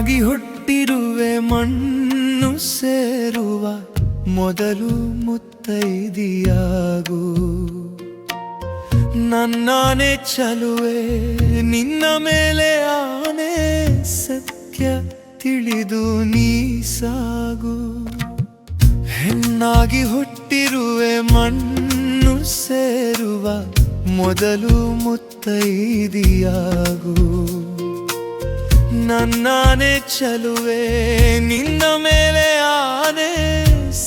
ಹೆಣ್ಣಾಗಿ ಹುಟ್ಟಿರುವೆ ಮಣ್ಣು ಸೇರುವ ಮೊದಲು ಮುತ್ತೈದಿಯಾಗು. ನನ್ನಾನೆ ಚಲುವೆ ನಿನ್ನ ಮೇಲೆ ಆನೆ, ಸತ್ಯ ತಿಳಿದು ನೀ ಸಾಗು. ಹೆಣ್ಣಾಗಿ ಹುಟ್ಟಿರುವೆ ಮಣ್ಣು ಸೇರುವ ಮೊದಲು ಮುತ್ತೈದಿಯಾಗು. ನನ್ನಾನೆ ಚಲುವೆ ನಿನ್ನ ಮೇಲೆ ಆನೆ,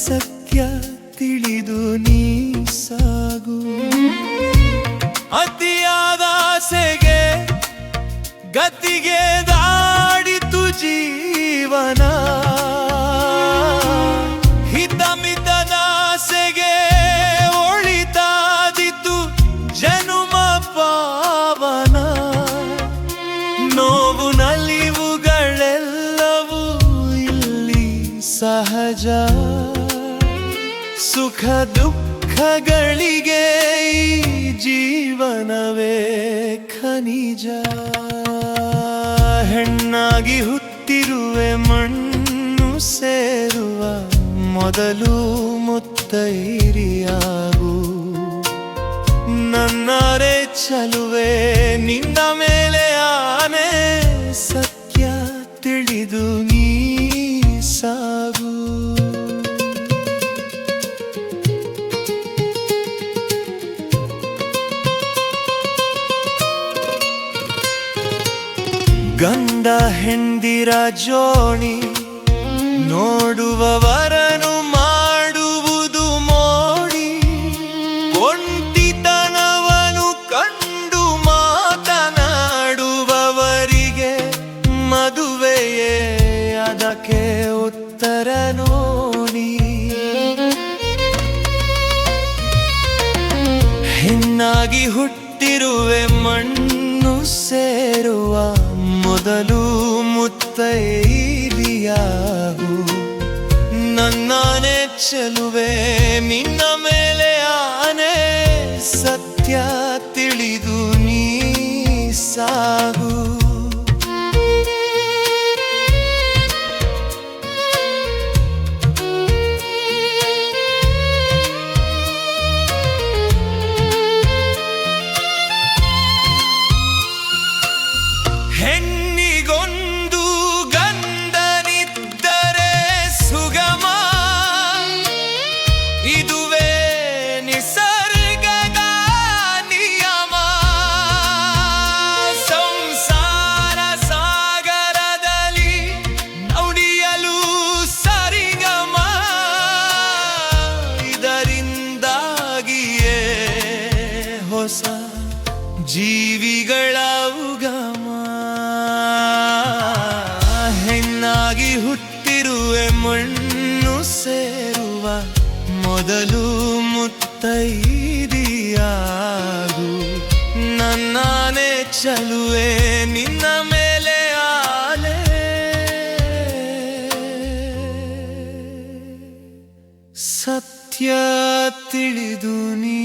ಸತ್ಯ ತಿಳಿದು ನೀ ಸಾಗು. ಅತಿಯಾದ ಆಸೆಗೆ ಗತಿಗೆ ದಾಡಿತು ಜೀವನ, ಹಿತಮಿತದ ಆಸೆಗೆ ಒಳಿತಾದಿತು ಜನುಮ ಪಾವನ. ನೋವು ನಲಿವುಗಳೆಲ್ಲವೂ ಇಲ್ಲಿ ಸಹಜ, ಸುಖ ದುಃಖಗಳಿಗೆ ಈ ಜೀವನವೇ ಖನಿಜ. ಹೆಣ್ಣಾಗಿ ಹುಟ್ಟಿರುವೆ ಮಣ್ಣು ಸೇರುವ ಮೊದಲು ಮುತ್ತೈರಿಯಾಗು. ನನ್ನರೆ ಚಲುವೆ ನಿನ್ನ ಮೇಲೆ ಆನೆ, ಸತ್ಯ ತಿಳಿದು ನೀ ಸಾಗು. ಗಂಡ ಹೆಂದಿರ ಜೋಡಿ ನೋಡುವವರನು ಮಾಡುವುದು ಮೋಡಿ, ಒಂಟಿತನವನು ಕಂಡು ಮಾತನಾಡುವವರಿಗೆ ಮದುವೆಯೇ ಅದಕ್ಕೆ ಉತ್ತರ ನೋಡಿ. ಹೆಣ್ಣಾಗಿ ಹುಟ್ಟಿರುವೆ ಮಣ್ಣು ಸೇರುವ ಮೊದಲು ಮುತ್ತೈದಿಯಾಗು. ನನ್ನಾನೆ ಚಲುವೆ ನಿನ್ನ ಮೇಲೆ ಆನೆ, ಸತ್ಯ ತಿಳಿದು ನೀ ಸಾಗು. ಹೆಣ್ಣಿಗೊಂದು ಗಂಡನಿದ್ದರೆ ಸುಗಮ, ಇದುವೇ ನಿಸರ್ಗದ ನಿಯಮ. ಸಂಸಾರ ಸಾಗರದಲ್ಲಿ ನೌಡಿಯಲು ಸರಿಗಮ, ಇದರಿಂದಾಗಿಯೇ ಹೊಸ ಜೀವಿಗಳ ಉಗಮ. ಹೆಣ್ಣಾಗಿ ಹುಟ್ಟಿರುವೆ ಮಣ್ಣು ಸೇರುವ ಮೊದಲು ಮುತ್ತೈದಿಯಾಗು. ನನ್ನಾನೆ ಚಲುವೆ ನಿನ್ನ ಮೇಲೆ ಆನೆ, ಸತ್ಯ ತಿಳಿದು ನೀ